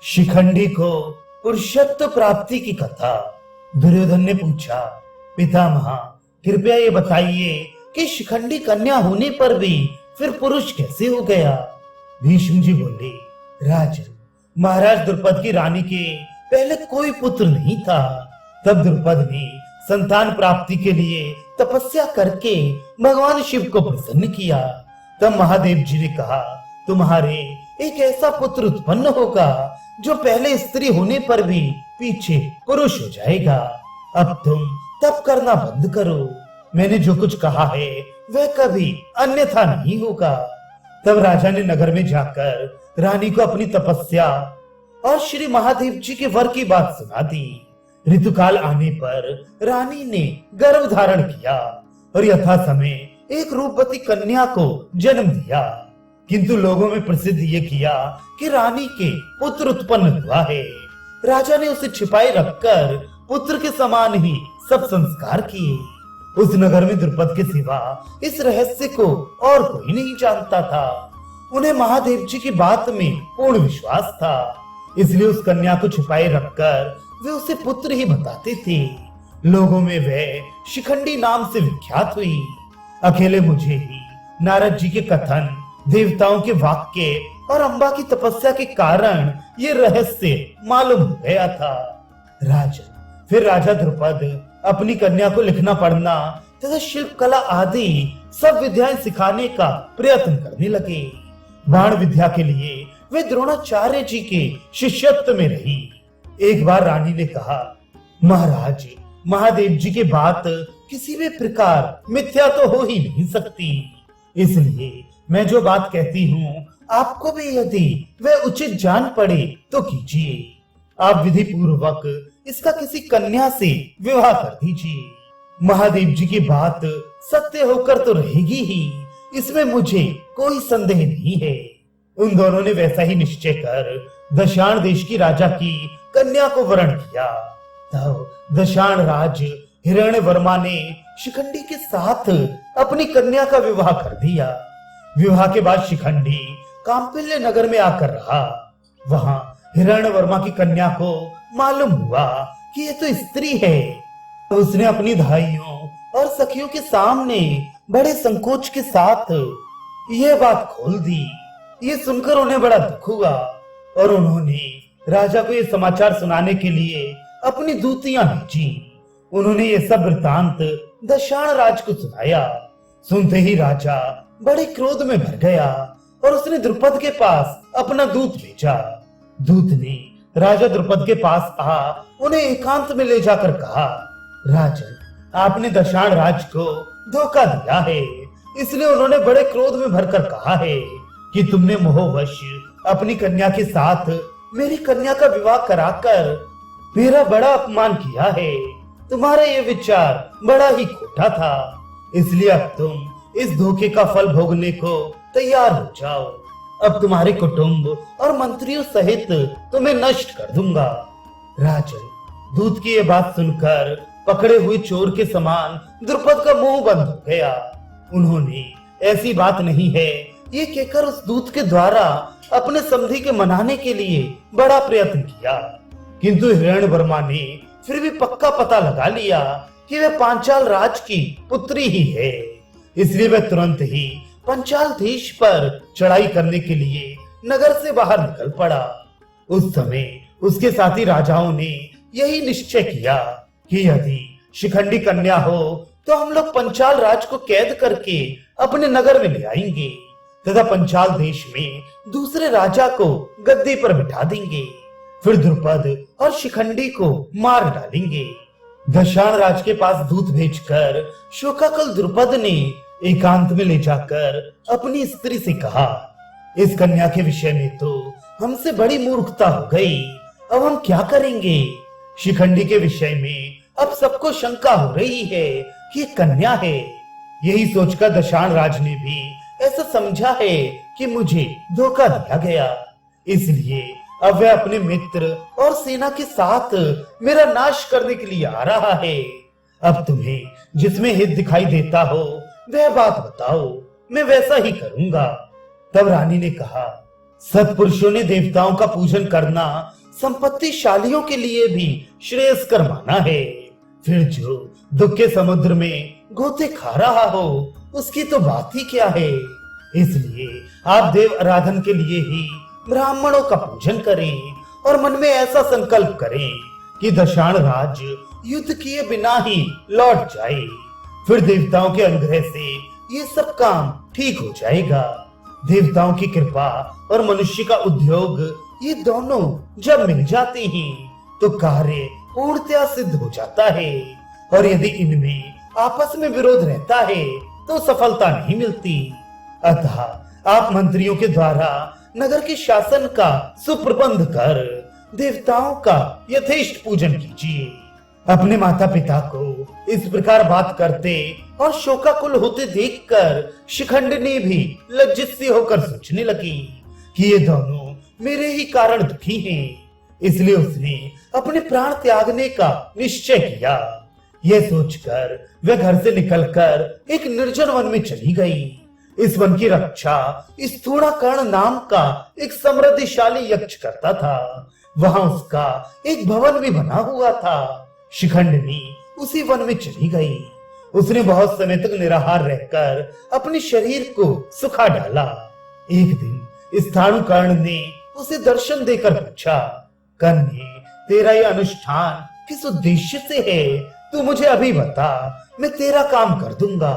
शिखंडी को पुरुषत्व प्राप्ति की कथा। दुर्योधन ने पूछा, पितामह कृपया ये बताइए कि शिखंडी कन्या होने पर भी फिर पुरुष कैसे हो गया। भीष्म जी बोले, राजन, महाराज द्रुपद की रानी के पहले कोई पुत्र नहीं था। तब द्रुपद ने संतान प्राप्ति के लिए तपस्या करके भगवान शिव को प्रसन्न किया। तब महादेव जी ने कहा, तुम्हारे एक ऐसा पुत्र उत्पन्न होगा जो पहले स्त्री होने पर भी पीछे पुरुष हो जाएगा। अब तुम तप करना बंद करो। मैंने जो कुछ कहा है वह कभी अन्यथा नहीं होगा। तब राजा ने नगर में जाकर रानी को अपनी तपस्या और श्री महादेव जी के वर की बात सुना दी। ऋतुकाल आने पर रानी ने गर्भ धारण किया और यथा समय एक रूपवती कन्या को जन्म दिया। किंतु लोगों में प्रसिद्ध ये किया कि रानी के पुत्र उत्पन्न हुआ है। राजा ने उसे छिपाए रखकर पुत्र के समान ही सब संस्कार किए। उस नगर में द्रुपद के सिवा इस रहस्य को और कोई नहीं जानता था। उन्हें महादेव जी की बात में पूर्ण विश्वास था, इसलिए उस कन्या को छिपाए रखकर वे उसे पुत्र ही बताते थे। लोगों में वह शिखंडी नाम से विख्यात हुई। अकेले मुझे ही नारद जी के कथन, देवताओं के वाक्य और अम्बा की तपस्या के कारण ये रहस्य मालूम हो गया था। राजन, फिर राजा द्रुपद अपनी कन्या को लिखना पढ़ना तथा शिल्प कला आदि सब विद्याएं सिखाने का प्रयत्न करने लगे। बाण विद्या के लिए वे द्रोणाचार्य जी के शिष्यत्व में रही। एक बार रानी ने कहा, महाराज, महादेव जी की बात किसी भी प्रकार मिथ्या तो हो ही नहीं सकती, इसलिए मैं जो बात कहती हूँ आपको भी यदि वह उचित जान पड़े तो कीजिए। आप विधि पूर्वक इसका किसी कन्या से विवाह कर दीजिए। महादेव जी की बात सत्य होकर तो रहेगी ही, इसमें मुझे कोई संदेह नहीं है। उन दोनों ने वैसा ही निश्चय कर दशाण देश की राजा की कन्या को वरण किया। तब दशाण राज हिरण्यवर्मा ने शिखंडी के साथ अपनी कन्या का विवाह कर दिया। विवाह के बाद शिखंडी कांपिल्य नगर में आकर रहा। वहां हिरण्यवर्मा की कन्या को मालूम हुआ कि ये तो स्त्री है। उसने अपनी धाइयों और सखियों के सामने बड़े संकोच के साथ यह बात खोल दी। ये सुनकर उन्हें बड़ा दुख हुआ और उन्होंने राजा को यह समाचार सुनाने के लिए अपनी दूतियां भेजी। उन्होंने ये सब वृतांत दशाण राज को सुनाया। सुनते ही राजा बड़े क्रोध में भर गया और उसने द्रुपद के पास अपना दूत भेजा। दूत ने राजा द्रुपद के पास आ उन्हें एकांत में ले जाकर कहा, राजन, आपने दशाण राज को धोखा दिया है, इसलिए उन्होंने बड़े क्रोध में भरकर कहा है कि तुमने मोहवश अपनी कन्या के साथ मेरी कन्या का विवाह कराकर मेरा बड़ा अपमान किया है। तुम्हारा ये विचार बड़ा ही खोटा था, इसलिए अब तुम इस धोखे का फल भोगने को तैयार हो जाओ। अब तुम्हारे कुटुंब और मंत्रियों सहित तुम्हें नष्ट कर दूंगा। राजन, दूत की ये बात सुनकर पकड़े हुए चोर के समान द्रुपद का मुंह बंद हो गया। उन्होंने ऐसी बात नहीं है ये कहकर उस दूत के द्वारा अपने समधी के मनाने के लिए बड़ा प्रयत्न किया, किंतु हिरण्यवर्मा ने फिर भी पक्का पता लगा लिया कि वह पांचाल राज की पुत्री ही है। इसलिए वह तुरंत ही पंचाल देश पर चढ़ाई करने के लिए नगर से बाहर निकल पड़ा। उस समय उसके साथी राजाओं ने यही निश्चय किया कि यदि शिखंडी कन्या हो तो हम लोग पंचाल राज को कैद करके अपने नगर में ले आएंगे तथा पंचाल देश में दूसरे राजा को गद्दी पर बिठा देंगे। फिर द्रुपद और शिखंडी को मार डालेंगे। दशाण राज के पास दूत भेजकर शोकाकुल द्रुपद ने एकांत में ले जाकर अपनी स्त्री से कहा, इस कन्या के विषय में तो हमसे बड़ी मूर्खता हो गई, अब हम क्या करेंगे। शिखंडी के विषय में अब सबको शंका हो रही है कि कन्या है। यही सोचकर दशाण राज ने भी ऐसा समझा है कि मुझे धोखा दिया गया, इसलिए अब वह अपने मित्र और सेना के साथ मेरा नाश करने के लिए आ रहा है। अब तुम्हें जिसमें हित दिखाई देता हो वह बात बताओ, मैं वैसा ही करूंगा। तब रानी ने कहा, सत्पुरुषों ने देवताओं का पूजन करना संपत्तिशालियों के लिए भी श्रेयस्कर माना है। फिर जो दुख के समुद्र में गोते खा रहा हो उसकी तो बात ही क्या है। इसलिए आप देव आराधन के लिए ही ब्राह्मणों का पूजन करें और मन में ऐसा संकल्प करें कि दशाण राज्य युद्ध किए बिना ही लौट जाए। फिर देवताओं के अनुग्रह से ये सब काम ठीक हो जाएगा। देवताओं की कृपा और मनुष्य का उद्योग ये दोनों जब मिल जाते हैं तो कार्य पूर्णतया सिद्ध हो जाता है। और यदि इनमें आपस में विरोध रहता है तो सफलता नहीं मिलती। अतः आप मंत्रियों के द्वारा नगर के शासन का सुप्रबंध कर देवताओं का यथेष्ट पूजन कीजिए। अपने माता पिता को इस प्रकार बात करते और शोकाकुल होते देखकर शिखंडिनी भी लज्जित सी होकर सोचने लगी कि ये दोनों मेरे ही कारण दुखी हैं। इसलिए उसने अपने प्राण त्यागने का निश्चय किया। यह सोचकर वह घर से निकलकर एक निर्जन वन में चली गई। इस वन की रक्षा स्थूणाकर्ण नाम का एक समृद्धिशाली यक्ष करता था। वहां उसका एक भवन भी बना हुआ था। शिखंडिनी उसी वन में चली गई। उसने बहुत समय तक निराहार रहकर अपने शरीर को सुखा डाला। एक दिन स्थाणुकर्ण ने उसे दर्शन देकर पूछा, कन्ये, तेरा यह अनुष्ठान किस उद्देश्य से है? तू मुझे अभी बता, मैं तेरा काम कर दूंगा।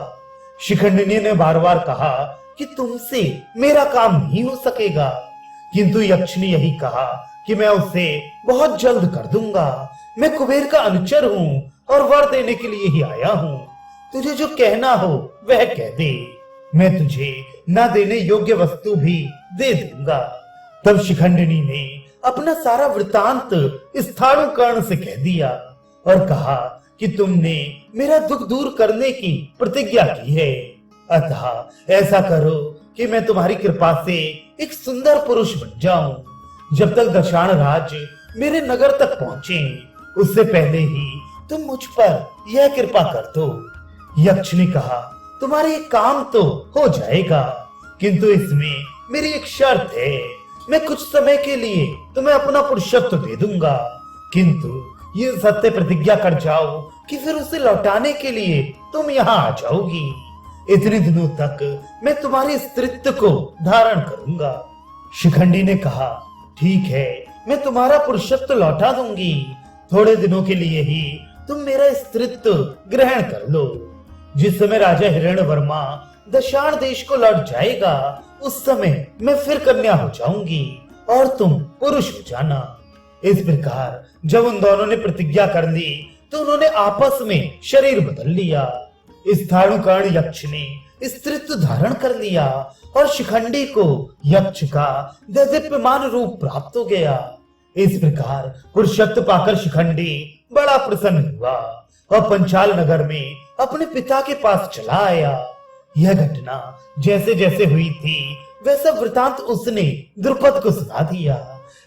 शिखंडिनी ने बार बार कहा कि तुमसे मेरा काम नहीं हो सकेगा, किंतु यक्ष ने यही कहा कि मैं उसे बहुत जल्द कर दूंगा। मैं कुबेर का अनुचर हूँ और वर देने के लिए ही आया हूँ। तुझे जो कहना हो वह कह दे, मैं तुझे न देने योग्य वस्तु भी दे दूंगा। तब शिखंडिनी ने अपना सारा वृतांत स्थाणुकर्ण से कह दिया और कहा कि तुमने मेरा दुख दूर करने की प्रतिज्ञा की है, अतः ऐसा करो कि मैं तुम्हारी कृपा से एक सुंदर पुरुष बन जाऊं। जब तक दशाण राज्य मेरे नगर तक पहुंचे उससे पहले ही तुम मुझ पर यह कृपा कर दो। यक्ष ने कहा, तुम्हारे काम तो हो जाएगा, किंतु इसमें मेरी एक शर्त है। मैं कुछ समय के लिए तुम्हें अपना पुरुषत्व दे दूंगा, किंतु ये सत्य प्रतिज्ञा कर जाओ कि फिर उसे लौटाने के लिए तुम यहाँ आ जाओगी। इतने दिनों तक मैं तुम्हारे स्त्रीत्व को धारण करूंगा। शिखंडी ने कहा, ठीक है, मैं तुम्हारा पुरुषत्व लौटा दूंगी। थोड़े दिनों के लिए ही तुम मेरा स्त्रीत्व ग्रहण कर लो। जिस समय राजा हिरण्यवर्मा दशाण देश को लौट जाएगा उस समय मैं फिर कन्या हो जाऊंगी और तुम पुरुष हो जाना। इस प्रकार जब उन दोनों ने प्रतिज्ञा कर ली तो उन्होंने आपस में शरीर बदल लिया। स्थाणुकर्ण यक्ष ने स्त्रीत्व धारण कर लिया और शिखंडी को यक्ष का दैदीप्यमान रूप प्राप्त हो गया। इस प्रकार पुरुषत्व पाकर शिखंडी बड़ा प्रसन्न हुआ और पंचाल नगर में अपने पिता के पास चला आया। यह घटना जैसे जैसे हुई थी वैसा वृतांत उसने द्रुपद को सुना दिया।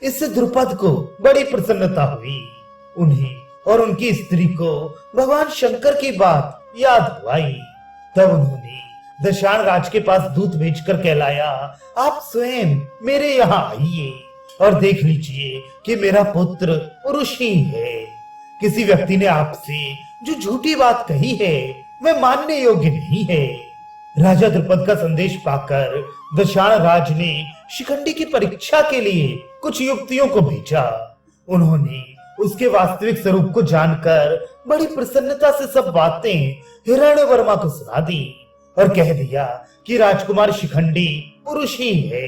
इससे द्रुपद को बड़ी प्रसन्नता हुई। उन्हें और उनकी स्त्री को भगवान शंकर की बात याद आई। तब उन्होंने दशाण राज के पास दूत भेजकर कहलाया, आप स्वयं मेरे यहाँ आइए और देख लीजिए कि मेरा पुत्र पुरुष ही है। किसी व्यक्ति ने आपसे जो झूठी बात कही है वह मानने योग्य नहीं है। राजा द्रुपद का संदेश पाकर दशाण राज ने शिखंडी की परीक्षा के लिए कुछ युक्तियों को भेजा। उन्होंने उसके वास्तविक स्वरूप को जानकर बड़ी प्रसन्नता से सब बातें हिरण्यवर्मा को सुना दी और कह दिया कि राजकुमार शिखंडी पुरुष ही है।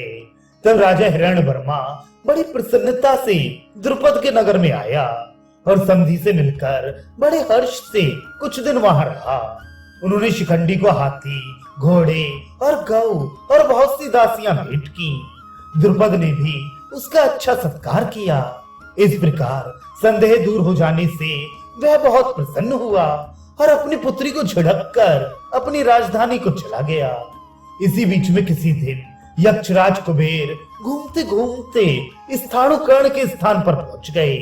तब राजा हिरण्यवर्मा बड़ी प्रसन्नता से द्रुपद के नगर में आया और समधी से मिलकर बड़े हर्ष से कुछ दिन वहां रहा। उन्होंने शिखंडी को हाथी, घोड़े और गऊ और बहुत सी दासियां भेंट की। द्रुपद ने भी उसका अच्छा सत्कार किया। इस प्रकार संदेह दूर हो जाने से वह बहुत प्रसन्न हुआ और अपनी पुत्री को झिड़क कर अपनी राजधानी को चला गया। इसी बीच में किसी दिन यक्षराज कुबेर घूमते घूमते स्थाणुकर्ण के स्थान पर पहुंच गए।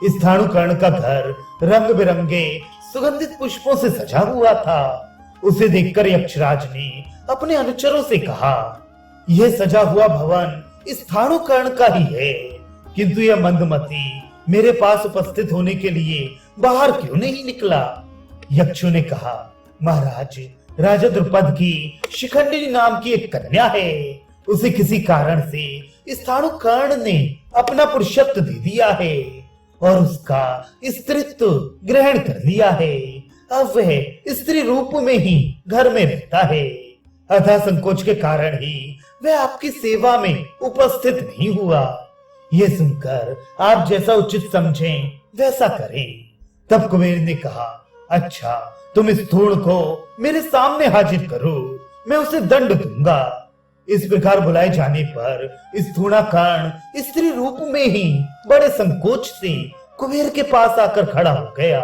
स्थाणुकर्ण का घर रंग बिरंगे सुगंधित पुष्पों से सजा हुआ था। उसे देखकर यक्षराज ने अपने अनुचरों से कहा, यह सजा हुआ भवन स्थाणुकर्ण का ही है, किंतु यह मंदमती मेरे पास उपस्थित होने के लिए बाहर क्यों नहीं निकला? यक्षों ने कहा, महाराज, राजा द्रुपद की शिखंडिनी नाम की एक कन्या है। उसे किसी कारण से स्थाणुकर्ण ने अपना पुरुषत्व दे दिया है और उसका स्त्रीत्व ग्रहण कर लिया है। अब वह स्त्री रूप में ही घर में रहता है, अतः संकोच के कारण ही वह आपकी सेवा में उपस्थित नहीं हुआ। ये सुनकर आप जैसा उचित समझें वैसा करें। तब कुबेर ने कहा, अच्छा, तुम इस स्थूण को मेरे सामने हाजिर करो, मैं उसे दंड दूंगा। इस प्रकार बुलाए जाने पर स्थूणाकर्ण स्त्री रूप में ही बड़े संकोच से कुबेर के पास आकर खड़ा हो गया।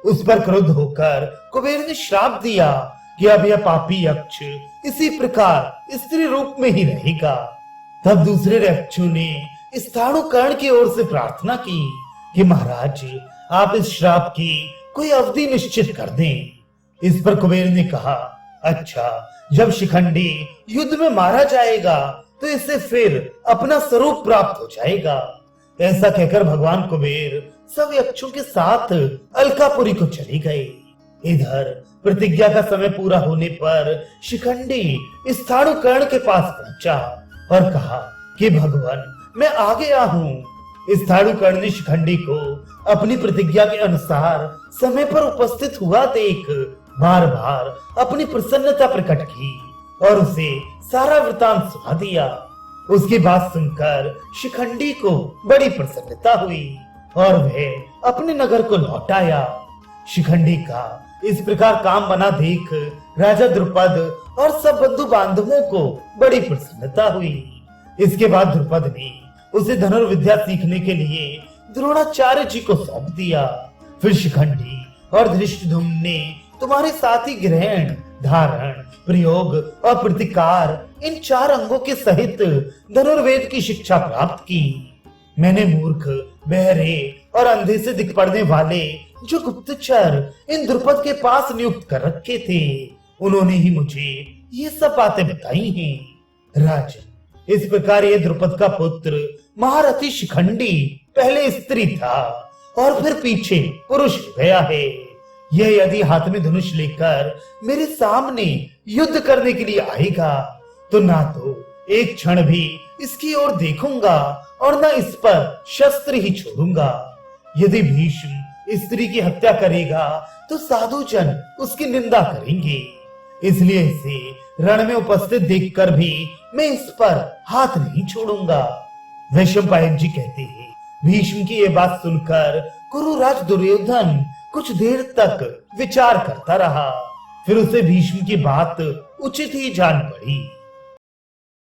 उस पर क्रुद्ध होकर कुबेर ने श्राप दिया कि अब यह पापी यक्ष इसी प्रकार स्त्री रूप में ही रहेगा। तब दूसरे यक्षों ने स्थाणुकर्ण की ओर से प्रार्थना की कि महाराज, आप इस श्राप की कोई अवधि निश्चित कर दें। इस पर कुबेर ने कहा, अच्छा, जब शिखंडी युद्ध में मारा जाएगा तो इसे फिर अपना स्वरूप प्राप्त हो जाएगा। ऐसा कहकर भगवान कुबेर सब यक्षों के साथ अलकापुरी को चले गए। इधर प्रतिज्ञा का समय पूरा होने पर शिखंडी स्थाणुकर्ण के पास पहुंचा और कहा कि भगवान, मैं आ गया हूँ। स्थाणुकर्ण ने शिखंडी को अपनी प्रतिज्ञा के अनुसार समय पर उपस्थित हुआ देख बार बार अपनी प्रसन्नता प्रकट की और उसे सारा वृतांत सुना दिया। उसकी बात सुनकर शिखंडी को बड़ी प्रसन्नता हुई और वह अपने नगर को लौट आया। शिखंडी का इस प्रकार काम बना देख राजा द्रुपद और सब बंधु बांधवों को बड़ी प्रसन्नता हुई। इसके बाद द्रुपद ने उसे धनुर्विद्या सीखने के लिए द्रोणाचार्य जी को सौंप दिया। फिर शिखंडी और धृष्टद्युम्न ने तुम्हारे साथ ही ग्रहण, धारण, प्रयोग और प्रतिकार इन 4 अंगों के सहित धनुर्वेद की शिक्षा प्राप्त की। मैंने मूर्ख, बहरे और अंधे से दिख पड़ने वाले जो गुप्तचर इन द्रुपद के पास नियुक्त कर रखे थे, उन्होंने ही मुझे ये सब बातें बताई हैं। राजन, इस प्रकार ये द्रुपद का पुत्र महारथी शिखंडी पहले स्त्री था और फिर पीछे पुरुष हो गया है। यह यदि हाथ में धनुष लेकर मेरे सामने युद्ध करने के लिए आएगा तो ना तो एक क्षण भी इसकी ओर देखूंगा और ना इस पर शस्त्र ही छोड़ूंगा। यदि भीष्म स्त्री की हत्या करेगा तो साधु जन उसकी निंदा करेंगे, इसलिए इसे रण में उपस्थित देखकर भी मैं इस पर हाथ नहीं छोड़ूंगा। वैशंपायन जी कहते हैं, भीष्म की ये बात सुनकर कुरुराज दुर्योधन कुछ देर तक विचार करता रहा। फिर उसे भीष्म की बात उचित ही जान पड़ी।